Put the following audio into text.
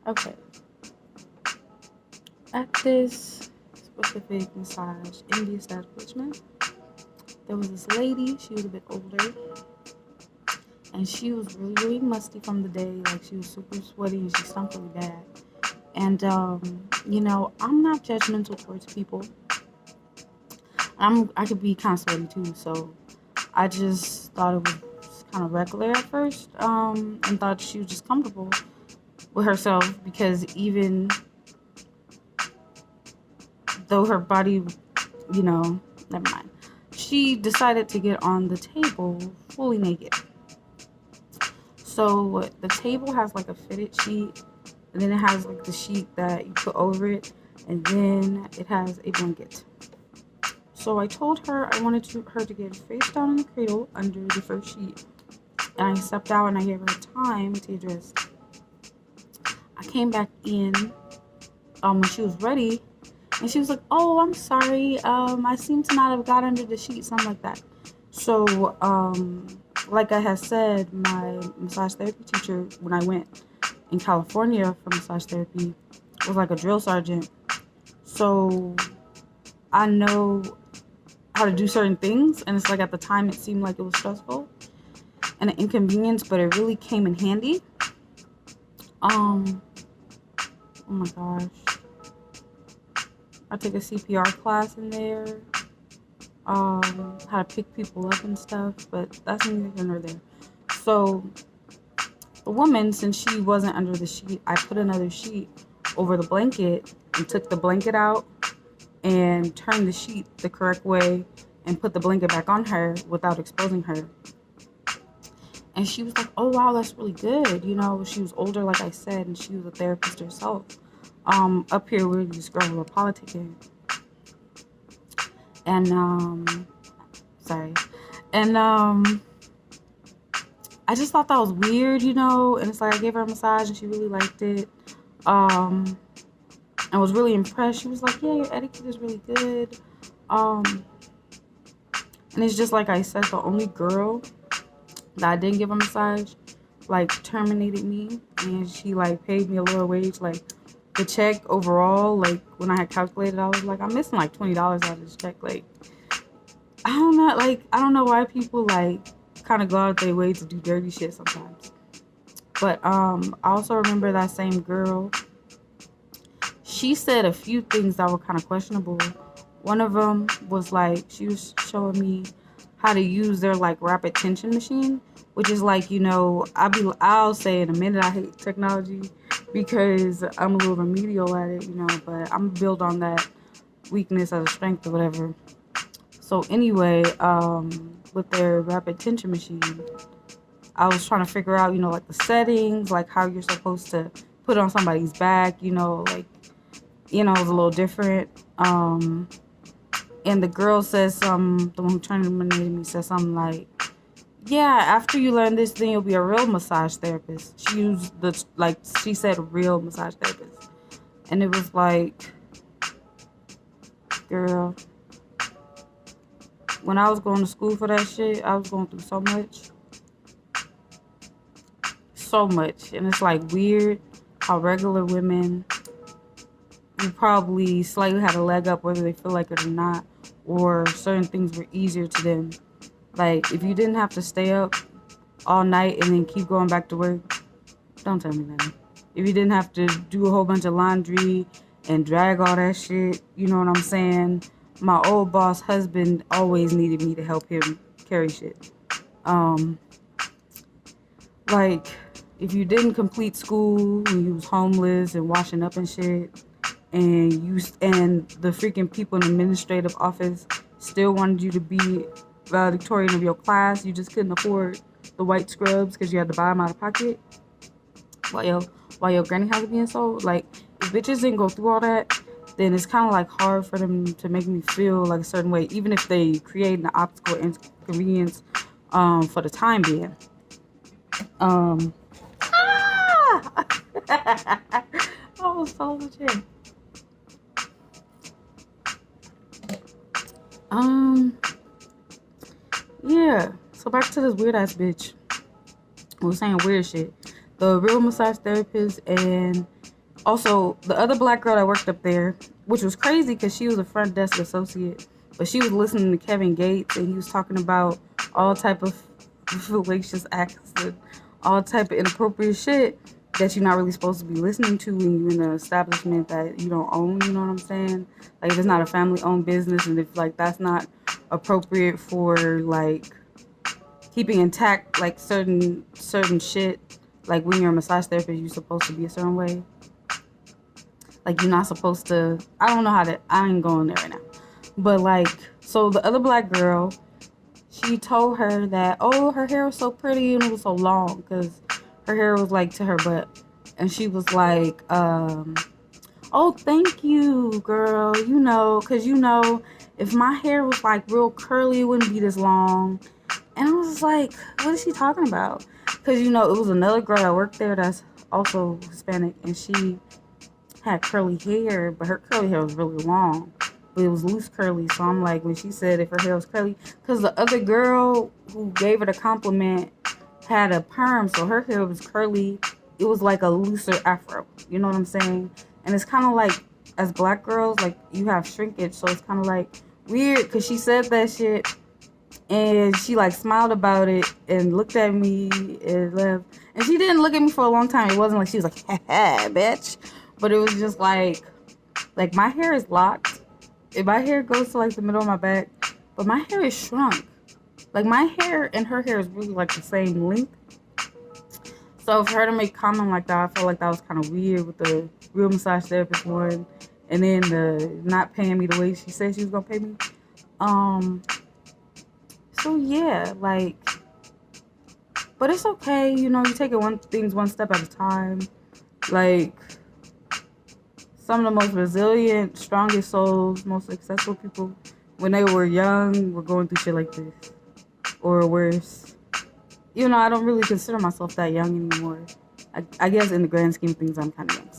Okay. At this specific massage in the establishment, there was this lady. She was a bit older, and she was really, really musty from the day. Like, she was super sweaty and she stunk really bad. And I'm not judgmental towards people. I could be kind of sweaty too, so I just thought it was kind of regular at first, and thought she was just comfortable with herself because even though her body, never mind. She decided to get on the table fully naked. So the table has like a fitted sheet, and then it has like the sheet that you put over it, and then it has a blanket. So I told her I wanted her to get face down in the cradle under the first sheet. And I stepped out and I gave her time to get dressed. I came back in when she was ready, and she was like, "Oh, I'm sorry. I seem to not have got under the sheet," something like that. So, like I had said, my massage therapy teacher, when I went in California for massage therapy, was like a drill sergeant. So I know how to do certain things, and it's like at the time it seemed like it was stressful and an inconvenience, but it really came in handy. Oh my gosh. I took a CPR class in there. How to pick people up and stuff, but that's neither here nor there. So the woman, since she wasn't under the sheet, I put another sheet over the blanket and took the blanket out and turned the sheet the correct way and put the blanket back on her without exposing her. And she was like, "Oh wow, that's really good." She was older, like I said, and she was a therapist herself. Up here we're just girls were politicking. And sorry. And I just thought that was weird, and it's like I gave her a massage and she really liked it. And was really impressed. She was like, "Yeah, your etiquette is really good." And it's just like I said, the only girl that I didn't give a massage like terminated me, and she like paid me a lower wage. Like the check overall, like when I had calculated, I was like, I'm missing like $20 out of this check. Like I don't know why people like kind of go out their way to do dirty shit sometimes. But I also remember that same girl. She said a few things that were kind of questionable. One of them was like she was showing me how to use their like rapid tension machine, which is like, I'll say in a minute I hate technology because I'm a little remedial at it, but I'm built on that weakness as a strength or whatever. So anyway, with their rapid tension machine, I was trying to figure out, like the settings, like how you're supposed to put it on somebody's back, like, it was a little different. And the girl says the one who terminated me said something like, "Yeah, after you learn this, then you'll be a real massage therapist." She used she said real massage therapist. And it was like, girl, when I was going to school for that shit, I was going through so much. So much. And it's like weird how regular women who probably slightly had a leg up, whether they feel like it or not, or certain things were easier to them. Like, if you didn't have to stay up all night and then keep going back to work, don't tell me that. If you didn't have to do a whole bunch of laundry and drag all that shit, you know what I'm saying? My old boss husband always needed me to help him carry shit. Like, if you didn't complete school and you was homeless and washing up and shit, and the freaking people in the administrative office still wanted you to be valedictorian of your class, you just couldn't afford the white scrubs because you had to buy them out of pocket while your granny house was being sold. Like, if bitches didn't go through all that, then it's kind of like hard for them to make me feel like a certain way, even if they create an obstacle inconvenience for the time being. I was so legit. Yeah. So back to this weird bitch. We were saying weird shit. The real massage therapist and Also, the other black girl that worked up there, which was crazy because she was a front desk associate, but she was listening to Kevin Gates and he was talking about all type of fallacious acts and all type of inappropriate shit that you're not really supposed to be listening to when you're in an establishment that you don't own. You know what I'm saying? Like, if it's not a family-owned business, and if like that's not appropriate for like keeping intact like certain shit. Like when you're a massage therapist, you're supposed to be a certain way. Like, you're not supposed to. I don't know how to. I ain't going there right now. But like, so the other black girl, she told her that, oh, her hair was so pretty and it was so long because her hair was like to her butt, and she was like, oh, thank you, girl. You know, because you know, if my hair was like real curly, it wouldn't be this long. And I was just like, what is she talking about? Because, you know, it was another girl that worked there that's also Hispanic, and she had curly hair, but her curly hair was really long. But it was loose curly. So I'm like, when she said if her hair was curly, because the other girl who gave her the compliment had a perm, so her hair was curly. It was like a looser afro. You know what I'm saying? And it's kind of like, as black girls, like, you have shrinkage, so it's kind of like weird, because she said that shit. And she like smiled about it and looked at me and left. And she didn't look at me for a long time. It wasn't like she was like, ha, bitch. But it was just like my hair is locked. If my hair goes to like the middle of my back, but my hair is shrunk. Like, my hair and her hair is really like the same length. So for her to make comment like that, I felt like that was kind of weird with the real massage therapist one. And then the not paying me the way she said she was gonna pay me. So yeah, like, but it's okay, you know, you take things one step at a time. Like, some of the most resilient, strongest souls, most successful people, when they were young, were going through shit like this, or worse. You know, I don't really consider myself that young anymore. I guess in the grand scheme of things, I'm kind of young.